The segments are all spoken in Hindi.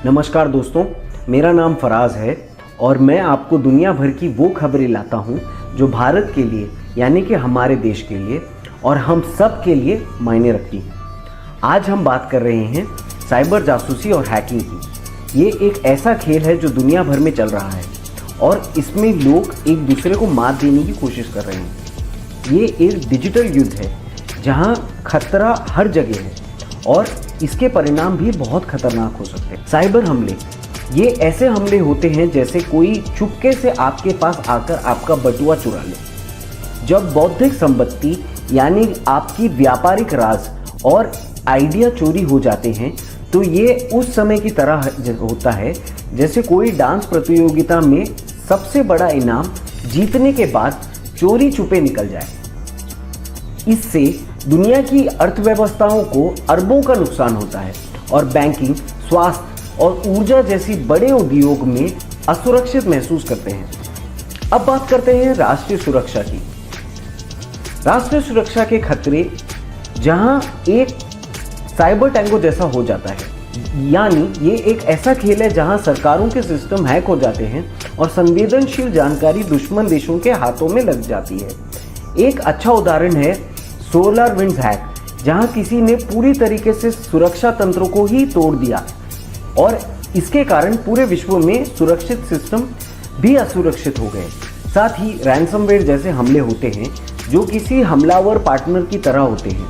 नमस्कार दोस्तों, मेरा नाम फराज है और मैं आपको दुनिया भर की वो खबरें लाता हूँ जो भारत के लिए यानी कि हमारे देश के लिए और हम सब के लिए मायने रखती हैं। आज हम बात कर रहे हैं साइबर जासूसी और हैकिंग की। ये एक ऐसा खेल है जो दुनिया भर में चल रहा है और इसमें लोग एक दूसरे को मात देने की कोशिश कर रहे हैं। ये एक डिजिटल युद्ध है जहाँ खतरा हर जगह है और इसके परिणाम भी बहुत खतरनाक हो सकते हैं। साइबर हमले ये ऐसे हमले होते हैं जैसे कोई चुपके से आपके पास आकर आपका बटुआ चुरा ले। जब बौद्धिक संपत्ति यानी आपकी व्यापारिक राज और आइडिया चोरी हो जाते हैं तो ये उस समय की तरह होता है जैसे कोई डांस प्रतियोगिता में सबसे बड़ा इनाम जीतने के बाद चोरी छुपे निकल जाए। इससे दुनिया की अर्थव्यवस्थाओं को अरबों का नुकसान होता है और बैंकिंग, स्वास्थ्य और ऊर्जा जैसी बड़े उद्योग में असुरक्षित महसूस करते हैं। अब बात करते हैं राष्ट्रीय सुरक्षा की। राष्ट्रीय सुरक्षा के खतरे जहां एक साइबर टैंगो जैसा हो जाता है, यानी ये एक ऐसा खेल है जहां सरकारों के सिस्टम हैक हो जाते हैं और संवेदनशील जानकारी दुश्मन देशों के हाथों में लग जाती है। एक अच्छा उदाहरण है SolarWinds हैक, जहां किसी ने पूरी तरीके से सुरक्षा तंत्रों को ही तोड़ दिया और इसके कारण पूरे विश्व में सुरक्षित सिस्टम भी असुरक्षित हो गए। साथ ही रैंसमवेयर जैसे हमले होते हैं जो किसी हमलावर पार्टनर की तरह होते हैं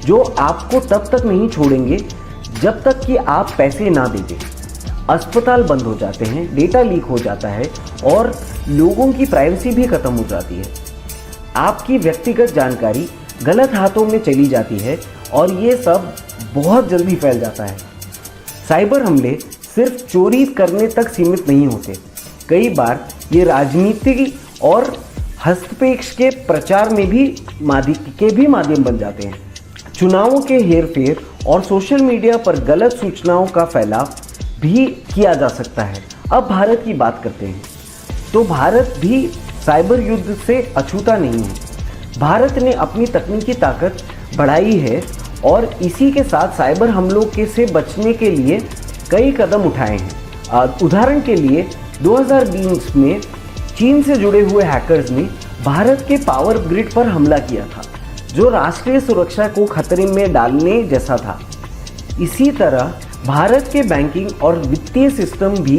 जो आपको तब तक नहीं छोड़ेंगे जब तक कि आप पैसे ना दे दें। अस्पताल बंद हो जाते हैं, डेटा लीक हो जाता है और लोगों की प्राइवेसी भी खत्म हो जाती है। आपकी व्यक्तिगत जानकारी गलत हाथों में चली जाती है और ये सब बहुत जल्दी फैल जाता है। साइबर हमले सिर्फ चोरी करने तक सीमित नहीं होते, कई बार ये राजनीति और हस्तक्षेप के प्रचार में भी माध्यम बन जाते हैं। चुनावों के हेरफेर और सोशल मीडिया पर गलत सूचनाओं का फैलाव भी किया जा सकता है। अब भारत की बात करते हैं तो भारत भी साइबर युद्ध से अछूता नहीं है। भारत ने अपनी तकनीकी ताकत बढ़ाई है और इसी के साथ साइबर हमलों से बचने के लिए कई कदम उठाए हैं। उदाहरण के लिए 2020 में चीन से जुड़े हुए हैकर्स ने भारत के पावर ग्रिड पर हमला किया था जो राष्ट्रीय सुरक्षा को खतरे में डालने जैसा था। इसी तरह भारत के बैंकिंग और वित्तीय सिस्टम भी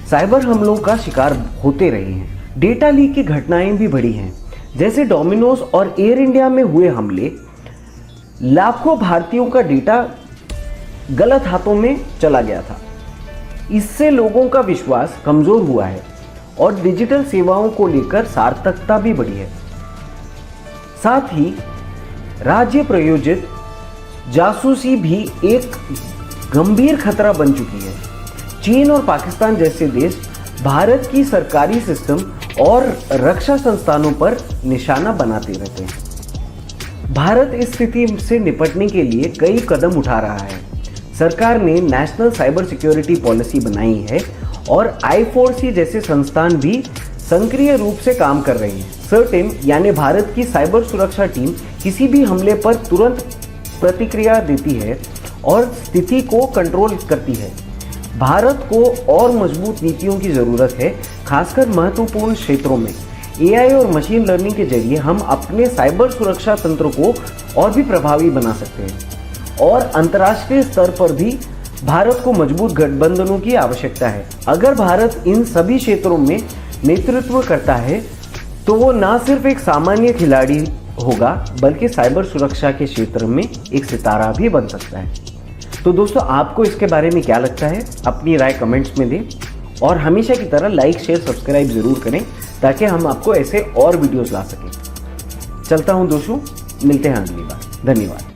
साइबर हमलों का शिकार होते रहे हैं। डेटा लीक की घटनाएं भी बढ़ी हैं, जैसे डोमिनोज और एयर इंडिया में हुए हमले। लाखों भारतीयों का डेटा गलत हाथों में चला गया था। इससे लोगों का विश्वास कमजोर हुआ है और डिजिटल सेवाओं को लेकर सार्थकता भी बढ़ी है। साथ ही राज्य प्रायोजित जासूसी भी एक गंभीर खतरा बन चुकी है। चीन और पाकिस्तान जैसे देश भारत की सरकारी सिस्टम और रक्षा संस्थानों पर निशाना बनाते रहते हैं। भारत इस स्थिति से निपटने के लिए कई कदम उठा रहा है। सरकार ने नेशनल साइबर सिक्योरिटी पॉलिसी बनाई है और I4C जैसे संस्थान भी सक्रिय रूप से काम कर रहे हैं। सर्टिम यानी भारत की साइबर सुरक्षा टीम किसी भी हमले पर तुरंत प्रतिक्रिया देती है और स्थिति को कंट्रोल करती है। भारत को और मजबूत नीतियों की ज़रूरत है, खासकर महत्वपूर्ण क्षेत्रों में। AI और मशीन लर्निंग के जरिए हम अपने साइबर सुरक्षा तंत्र को और भी प्रभावी बना सकते हैं और अंतर्राष्ट्रीय स्तर पर भी भारत को मजबूत गठबंधनों की आवश्यकता है। अगर भारत इन सभी क्षेत्रों में नेतृत्व करता है तो वो न सिर्फ एक सामान्य खिलाड़ी होगा बल्कि साइबर सुरक्षा के क्षेत्र में एक सितारा भी बन सकता है। तो दोस्तों, आपको इसके बारे में क्या लगता है? अपनी राय कमेंट्स में दें और हमेशा की तरह लाइक, शेयर, सब्सक्राइब ज़रूर करें ताकि हम आपको ऐसे और वीडियोस ला सकें। चलता हूं दोस्तों, मिलते हैं अगली बार। धन्यवाद।